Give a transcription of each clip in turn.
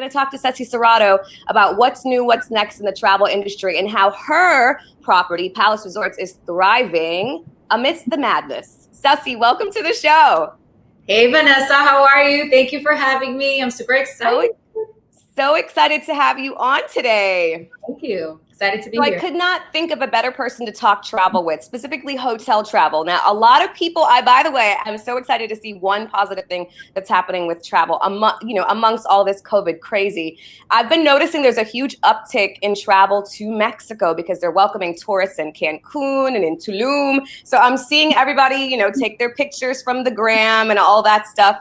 going to talk to Cessie Cerrato about what's new, what's next in the travel industry, and how her property, Palace Resorts, is thriving amidst the madness. Cessie, welcome to the show. Hey, Vanessa, how are you? Thank you for having me. I'm super excited. So excited to have you on today. Thank you. Excited to be here. I could not think of a better person to talk travel with, specifically hotel travel. Now, a lot of people, by the way, I'm so excited to see one positive thing that's happening with travel amongst all this COVID crazy. I've been noticing there's a huge uptick in travel to Mexico because they're welcoming tourists in Cancun and in Tulum. So I'm seeing everybody, take their pictures from the gram and all that stuff.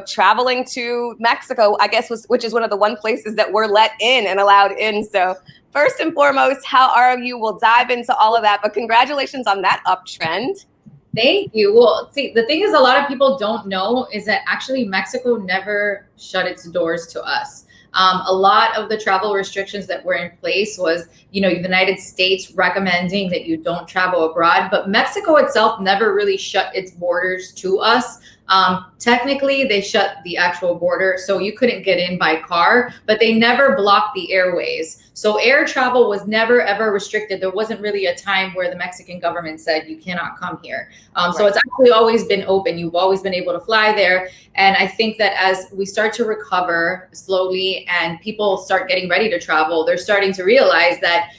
Traveling to Mexico, I guess, which is one of the one places that we're let in and allowed in. So first and foremost, how are you? We'll dive into all of that, but congratulations on that uptrend. Thank you. Well, see, the thing is, a lot of people don't know is that actually Mexico never shut its doors to us. A lot of the travel restrictions that were in place was, the United States recommending that you don't travel abroad, but Mexico itself never really shut its borders to us. Technically, they shut the actual border, so you couldn't get in by car, but they never blocked the airways. So air travel was never, ever restricted. There wasn't really a time where the Mexican government said, you cannot come here. So it's actually always been open. You've always been able to fly there. And I think that as we start to recover slowly and people start getting ready to travel, they're starting to realize that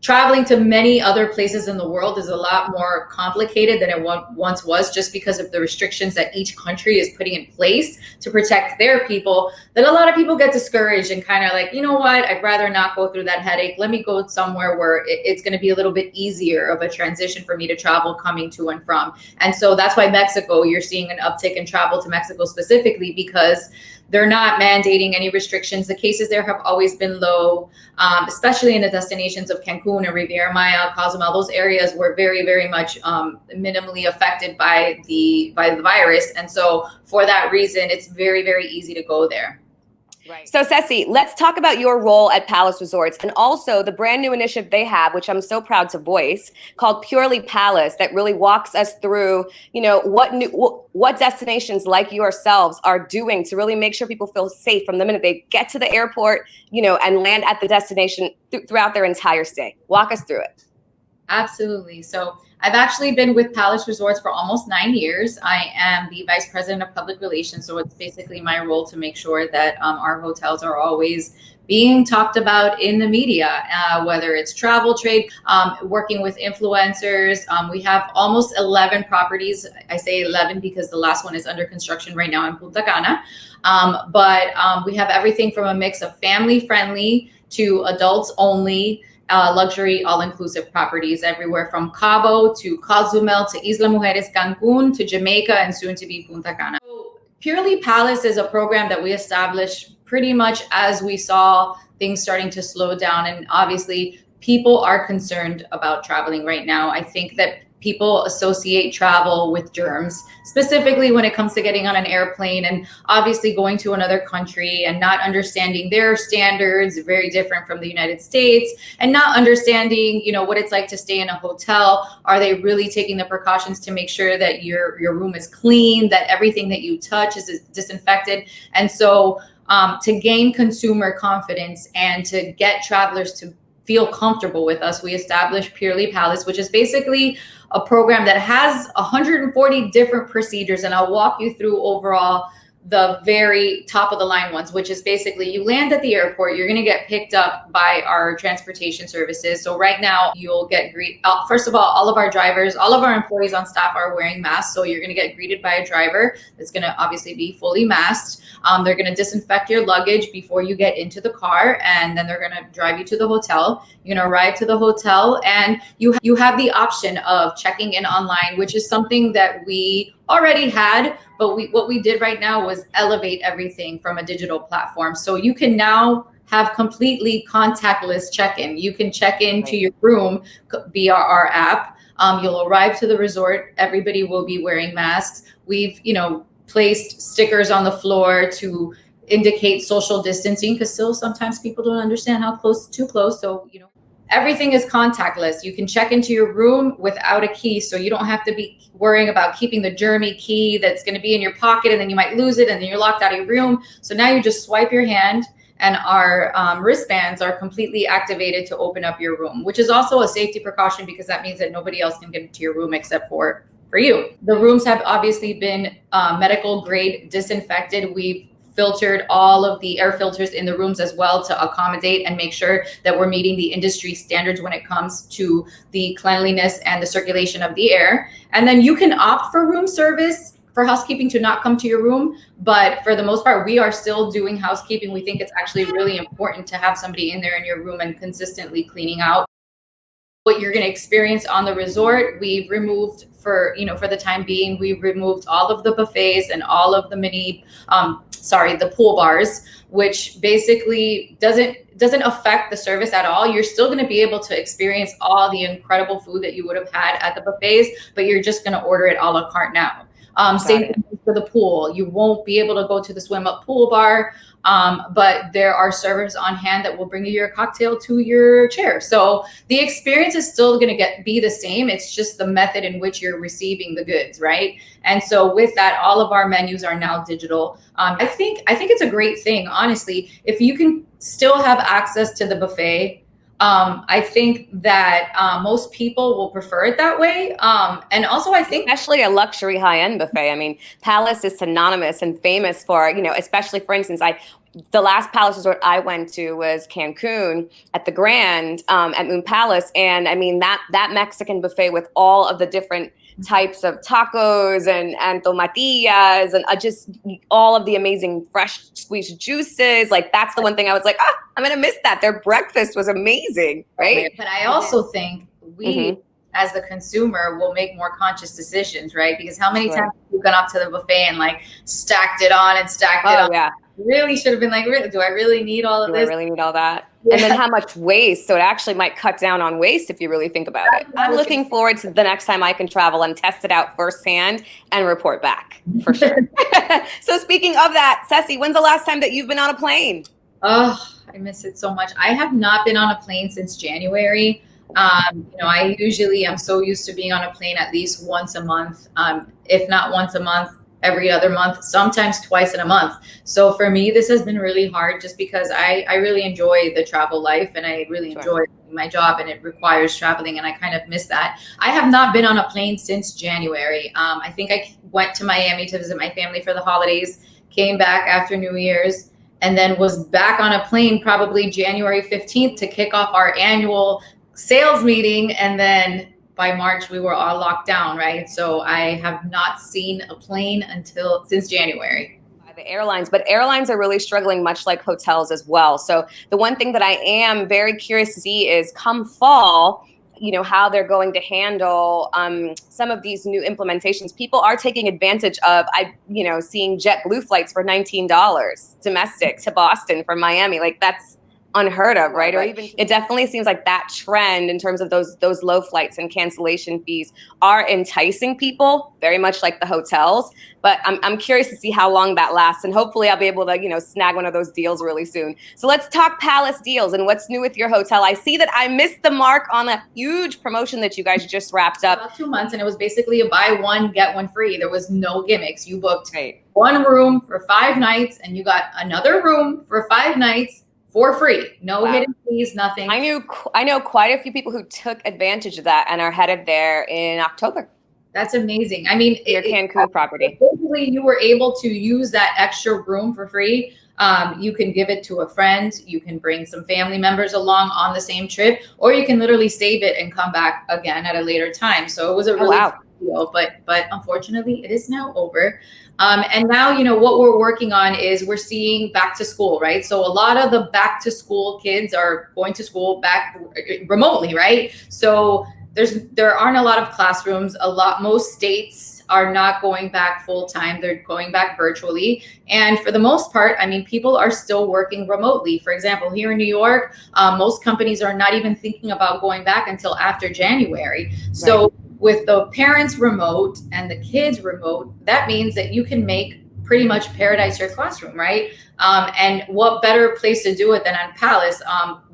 traveling to many other places in the world is a lot more complicated than it once was, just because of the restrictions that each country is putting in place to protect their people, that a lot of people get discouraged and kind of like, you know what, I'd rather not go through that headache. Let me go somewhere where it's going to be a little bit easier of a transition for me to travel coming to and from. And so that's why Mexico, you're seeing an uptick in travel to Mexico specifically, because they're not mandating any restrictions. The cases there have always been low, especially in the destinations of Cancun and Riviera Maya, Cozumel. Those areas were very, very much minimally affected by the virus. And so for that reason, it's very, very easy to go there. Right. So Cessie, let's talk about your role at Palace Resorts and also the brand new initiative they have, which I'm so proud to voice, called Purely Palace, that really walks us through, what destinations like yourselves are doing to really make sure people feel safe from the minute they get to the airport, and land at the destination throughout their entire stay. Walk us through it. Absolutely. So I've actually been with Palace Resorts for almost 9 years. I am the Vice President of Public Relations. So it's basically my role to make sure that our hotels are always being talked about in the media, whether it's travel trade, working with influencers. We have almost 11 properties. I say 11 because the last one is under construction right now in Punta Cana. But we have everything from a mix of family friendly to adults only, luxury all-inclusive properties everywhere from Cabo to Cozumel to Isla Mujeres, Cancun to Jamaica, and soon to be Punta Cana. So Purely Palace is a program that we established pretty much as we saw things starting to slow down. And obviously people are concerned about traveling right now. I think that people associate travel with germs, specifically when it comes to getting on an airplane and obviously going to another country and not understanding their standards, very different from the United States, and not understanding, what it's like to stay in a hotel. Are they really taking the precautions to make sure that your room is clean, that everything that you touch is disinfected? And so to gain consumer confidence and to get travelers to feel comfortable with us, we established Purely Palace, which is basically a program that has 140 different procedures. And I'll walk you through overall the very top of the line ones, which is basically you land at the airport, you're going to get picked up by our transportation services. So right now you'll get first of all of our drivers, all of our employees on staff are wearing masks. So you're going to get greeted by a driver that's going to obviously be fully masked. They're going to disinfect your luggage before you get into the car, and then they're going to drive you to the hotel. You're going to arrive to the hotel, and you have the option of checking in online, which is something that we already had, but what we did right now was elevate everything from a digital platform. So you can now have completely contactless check-in. You can check into your room via our app. You'll arrive to the resort. Everybody will be wearing masks. We've, placed stickers on the floor to indicate social distancing, because still sometimes people don't understand how too close. So, everything is contactless. You can check into your room without a key. So you don't have to be worrying about keeping the germy key that's going to be in your pocket, and then you might lose it and then you're locked out of your room. So now you just swipe your hand and our wristbands are completely activated to open up your room, which is also a safety precaution because that means that nobody else can get into your room except for you. The rooms have obviously been medical grade disinfected. We've filtered all of the air filters in the rooms as well to accommodate and make sure that we're meeting the industry standards when it comes to the cleanliness and the circulation of the air. And then you can opt for room service for housekeeping to not come to your room. But for the most part, we are still doing housekeeping. We think it's actually really important to have somebody in there in your room and consistently cleaning out. What you're going to experience on the resort, we've removed for the time being, we've removed all of the buffets and all of the the pool bars, which basically doesn't affect the service at all. You're still going to be able to experience all the incredible food that you would have had at the buffets, but you're just going to order it a la carte now. Same thing for the pool. You won't be able to go to the swim up pool bar, but there are servers on hand that will bring you your cocktail to your chair. So the experience is still going to be the same. It's just the method in which you're receiving the goods, right? And so with that, all of our menus are now digital. I think it's a great thing, honestly. If you can still have access to the buffet, I think that most people will prefer it that way. And also I think especially a luxury high-end buffet. I mean, Palace is synonymous and famous for, especially for instance, the last Palace resort I went to was Cancun at the Grand at Moon Palace. And I mean, that Mexican buffet with all of the different types of tacos and tomatillas and just all of the amazing fresh squeezed juices. Like that's the one thing I was like, I'm going to miss that. Their breakfast was amazing, right? But I also think we, as the consumer, will make more conscious decisions, right? Because how many times have you gone up to the buffet and like stacked it on and stacked it on? Yeah. Really should have been like, do I really need all of this? Do I really need all that? Yeah. And then how much waste? So it actually might cut down on waste if you really think about it. I'm looking forward to the next time I can travel and test it out firsthand and report back for sure. So speaking of that, Cessie, when's the last time that you've been on a plane? Oh, I miss it so much. I have not been on a plane since January. I'm so used to being on a plane at least once a month, if not once a month, every other month, sometimes twice in a month. So for me, this has been really hard just because I really enjoy the travel life and I really enjoy my job and it requires traveling and I kind of miss that. I have not been on a plane since January. I think I went to Miami to visit my family for the holidays, came back after New Year's, and then was back on a plane probably January 15th to kick off our annual sales meeting. And then by March, we were all locked down, right? So I have not seen a plane since January. The airlines, but airlines are really struggling, much like hotels as well. So the one thing that I am very curious to see is come fall, how they're going to handle some of these new implementations. People are taking advantage of, seeing JetBlue flights for $19 domestic to Boston from Miami. Like that's unheard of, right? Or even it definitely seems like that trend in terms of those low flights and cancellation fees are enticing people, very much like the hotels. But I'm curious to see how long that lasts, and hopefully I'll be able to snag one of those deals really soon. So let's talk Palace deals and what's new with your hotel. I see that I missed the mark on a huge promotion that you guys just wrapped up. About 2 months, and it was basically a buy one get one free. There was no gimmicks. You booked one room for 5 nights, and you got another room for 5 nights. For free, no hidden fees, nothing. I know quite a few people who took advantage of that and are headed there in October. That's amazing. I mean, your Cancun property. Basically, you were able to use that extra room for free. You can give it to a friend. You can bring some family members along on the same trip, or you can literally save it and come back again at a later time. So it was a really good deal, but unfortunately, it is now over. And now, what we're working on is we're seeing back to school, right? So a lot of the back to school kids are going to school back remotely, right? So there aren't a lot of classrooms. Most states are not going back full time. They're going back virtually. And for the most part, I mean, people are still working remotely. For example, here in New York, most companies are not even thinking about going back until after January. So with the parents remote and the kids remote, that means that you can make pretty much paradise your classroom, right? And what better place to do it than on Palace?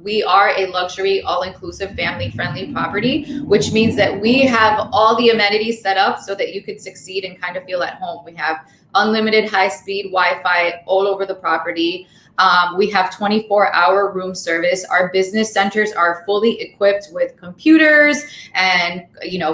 We are a luxury, all-inclusive, family-friendly property, which means that we have all the amenities set up so that you could succeed and kind of feel at home. We have unlimited high-speed Wi-Fi all over the property. We have 24-hour room service. Our business centers are fully equipped with computers and,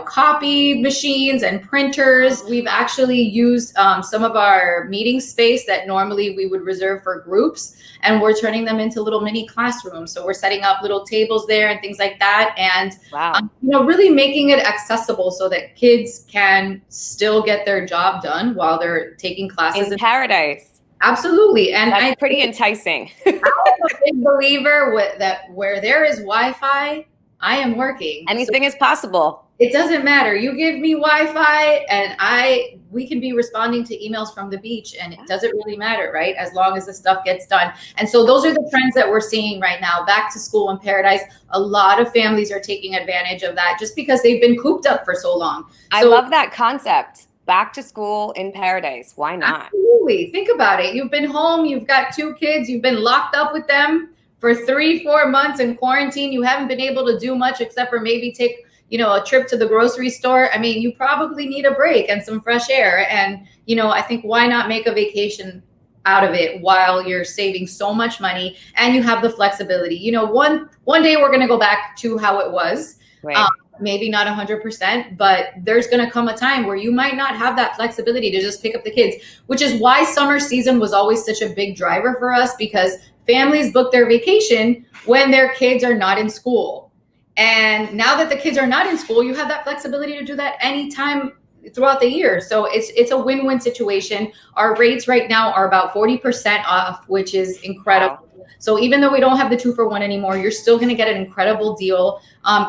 copy machines and printers. We've actually used some of our meeting space that normally we would reserve for groups, and we're turning them into little mini classrooms. So we're setting up little tables there and things like that. And, wow. Really making it accessible so that kids can still get their job done while they're taking classes in paradise. Absolutely. And that's pretty enticing. I'm a big believer that where there is Wi-Fi, I am working. Anything is possible. It doesn't matter. You give me Wi-Fi and we can be responding to emails from the beach, and it doesn't really matter, right? As long as the stuff gets done. And so those are the trends that we're seeing right now. Back to school in paradise. A lot of families are taking advantage of that just because they've been cooped up for so long. I love that concept. Back to school in paradise. Why not? Absolutely. Think about it. You've been home. You've got 2 kids. You've been locked up with them for 3-4 months in quarantine. You haven't been able to do much except for maybe take, a trip to the grocery store. I mean, you probably need a break and some fresh air. And, I think why not make a vacation out of it while you're saving so much money and you have the flexibility. One day we're going to go back to how it was. Right. Maybe not 100%, but there's going to come a time where you might not have that flexibility to just pick up the kids, which is why summer season was always such a big driver for us, because families book their vacation when their kids are not in school. And now that the kids are not in school, you have that flexibility to do that anytime throughout the year. So it's a win-win situation. Our rates right now are about 40% off, which is incredible. Wow. So even though we don't have the 2-for-1 anymore, you're still going to get an incredible deal.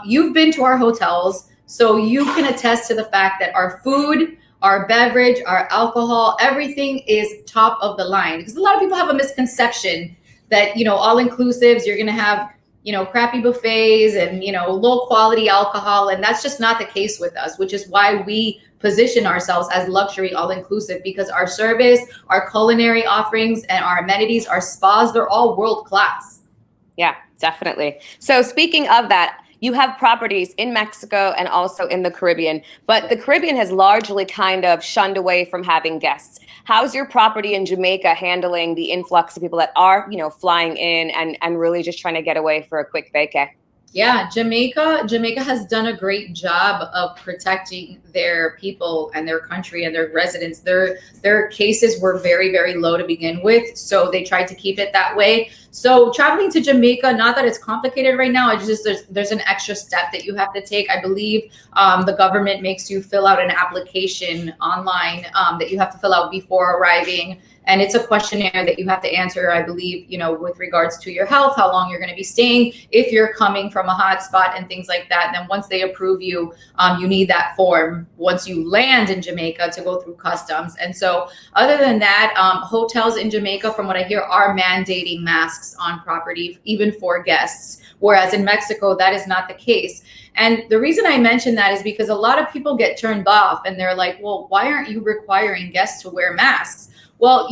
You've been to our hotels, so you can attest to the fact that our food, our beverage, our alcohol, everything is top of the line. Because a lot of people have a misconception that, all-inclusives, you're going to have, crappy buffets and, low quality alcohol. And that's just not the case with us, which is why we position ourselves as luxury all-inclusive, because our service, our culinary offerings, and our amenities, our spas, they're all world-class. Yeah, definitely. So speaking of that, you have properties in Mexico and also in the Caribbean, but the Caribbean has largely kind of shunned away from having guests. How's your property in Jamaica handling the influx of people that are, flying in and really just trying to get away for a quick vacay? Yeah, Jamaica has done a great job of protecting their people and their country and their residents. Their cases were very, very low to begin with, so they tried to keep it that way. So traveling to Jamaica, not that it's complicated right now, it's just there's an extra step that you have to take. I believe the government makes you fill out an application online that you have to fill out before arriving. And it's a questionnaire that you have to answer, I believe, with regards to your health, how long you're going to be staying, if you're coming from a hotspot and things like that. Then once they approve you, you need that form once you land in Jamaica to go through customs. And so other than that, hotels in Jamaica, from what I hear, are mandating masks on property, even for guests. Whereas in Mexico, that is not the case. And the reason I mention that is because a lot of people get turned off and they're like, well, why aren't you requiring guests to wear masks? Well,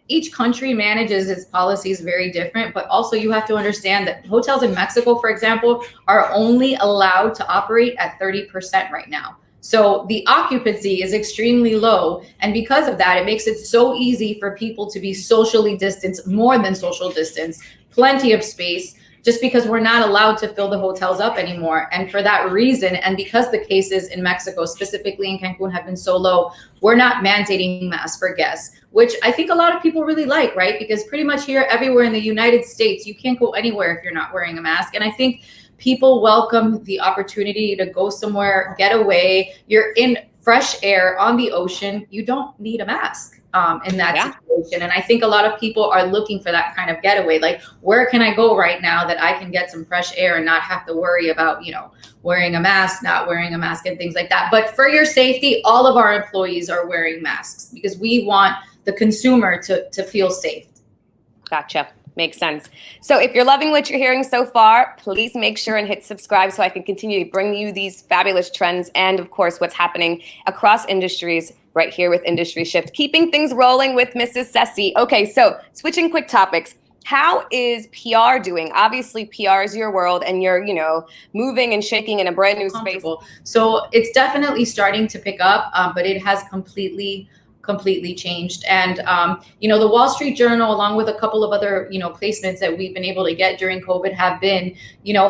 each country manages its policies very different, but also you have to understand that hotels in Mexico, for example, are only allowed to operate at 30% right now. So the occupancy is extremely low. And because of that, it makes it so easy for people to be socially distanced, more than social distance, plenty of space, just because we're not allowed to fill the hotels up anymore. And for that reason, and because the cases in Mexico, specifically in Cancun, have been so low, we're not mandating masks for guests, which I think a lot of people really like, right? Because pretty much here, everywhere in the United States, you can't go anywhere if you're not wearing a mask. And I think people welcome the opportunity to go somewhere, get away. You're in fresh air on the ocean. You don't need a mask in that situation. And I think a lot of people are looking for that kind of getaway. Like, where can I go right now that I can get some fresh air and not have to worry about, wearing a mask, not wearing a mask and things like that. But for your safety, all of our employees are wearing masks because we want the consumer to feel safe. Gotcha. Makes sense. So if you're loving what you're hearing so far, please make sure and hit subscribe so I can continue to bring you these fabulous trends and, of course, what's happening across industries right here with Industry Shift. Keeping things rolling with Mrs. Cessie. Okay, so switching quick topics. How is PR doing? Obviously, PR is your world and you're, moving and shaking in a brand new space. So it's definitely starting to pick up, but it has completely changed. And, the Wall Street Journal, along with a couple of other, placements that we've been able to get during COVID have been,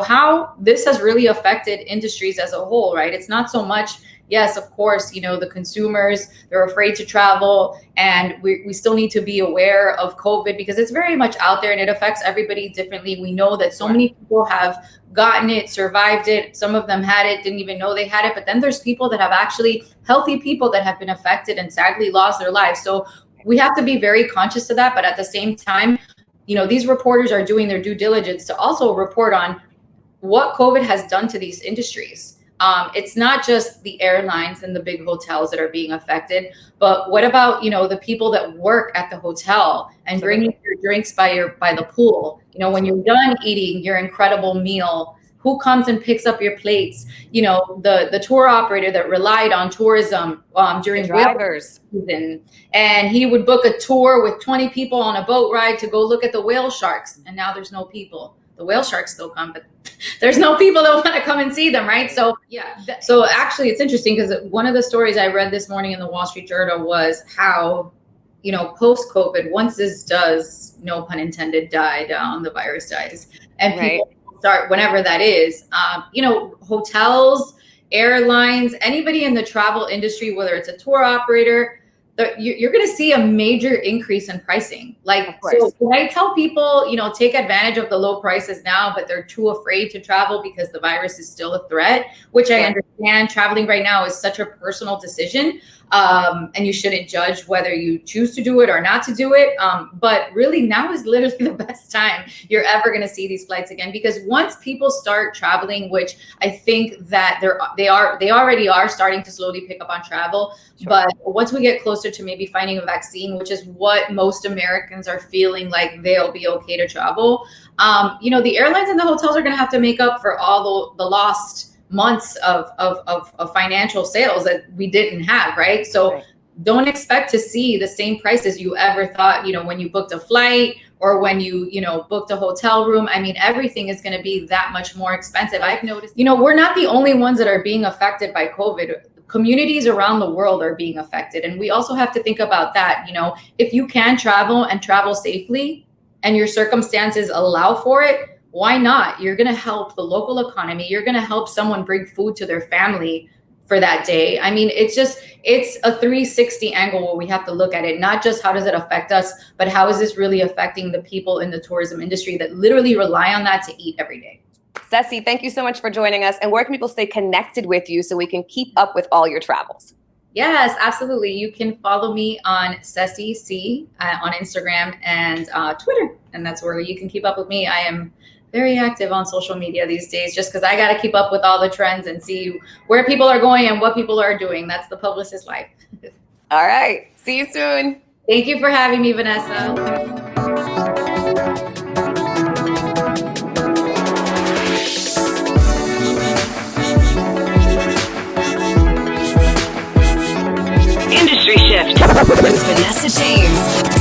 how this has really affected industries as a whole, right? It's not so much, yes, of course, the consumers, they're afraid to travel, and we still need to be aware of COVID because it's very much out there and it affects everybody differently. We know that so many people have gotten it, survived it. Some of them had it, didn't even know they had it. But then there's people that have actually, healthy people that have been affected and sadly lost their lives. So we have to be very conscious of that. But at the same time, these reporters are doing their due diligence to also report on what COVID has done to these industries. It's not just the airlines and the big hotels that are being affected, but what about, the people that work at the hotel and bringing your drinks by the pool? When you're done eating your incredible meal, who comes and picks up your plates? The tour operator that relied on tourism during whale season, and he would book a tour with 20 people on a boat ride to go look at the whale sharks, and now there's no people. The whale sharks still come, but there's no people that want to come and see them, right? So yeah. So actually, it's interesting because one of the stories I read this morning in the Wall Street Journal was how, post-COVID, once this does, no pun intended, die down, the virus dies, and people start, whenever that is, hotels, airlines, anybody in the travel industry, whether it's a tour operator, you're going to see a major increase in pricing. So when I tell people, take advantage of the low prices now, but they're too afraid to travel because the virus is still a threat, which I understand. Traveling right now is such a personal decision. And you shouldn't judge whether you choose to do it or not to do it. But really now is literally the best time you're ever going to see these flights again, because once people start traveling, which I think that they already are starting to slowly pick up on travel. Sure. But once we get closer to maybe finding a vaccine, which is what most Americans are feeling like they'll be okay to travel, the airlines and the hotels are going to have to make up for all the lost months of financial sales that we didn't have, right? So don't expect to see the same prices you ever thought, when you booked a flight or when you, booked a hotel room. I mean, everything is going to be that much more expensive. I've noticed, we're not the only ones that are being affected by COVID. Communities around the world are being affected. And we also have to think about that. If you can travel and travel safely and your circumstances allow for it, why not? You're going to help the local economy. You're going to help someone bring food to their family for that day. I mean, it's a 360 angle where we have to look at it, not just how does it affect us, but how is this really affecting the people in the tourism industry that literally rely on that to eat every day. Cessie, thank you so much for joining us. And where can people stay connected with you so we can keep up with all your travels? Yes, absolutely. You can follow me on Cessie C on Instagram and Twitter. And that's where you can keep up with me. I am very active on social media these days just because I got to keep up with all the trends and see where people are going and what people are doing. That's the publicist life. All right. See you soon. Thank you for having me, Vanessa. Industry Shift with Vanessa James.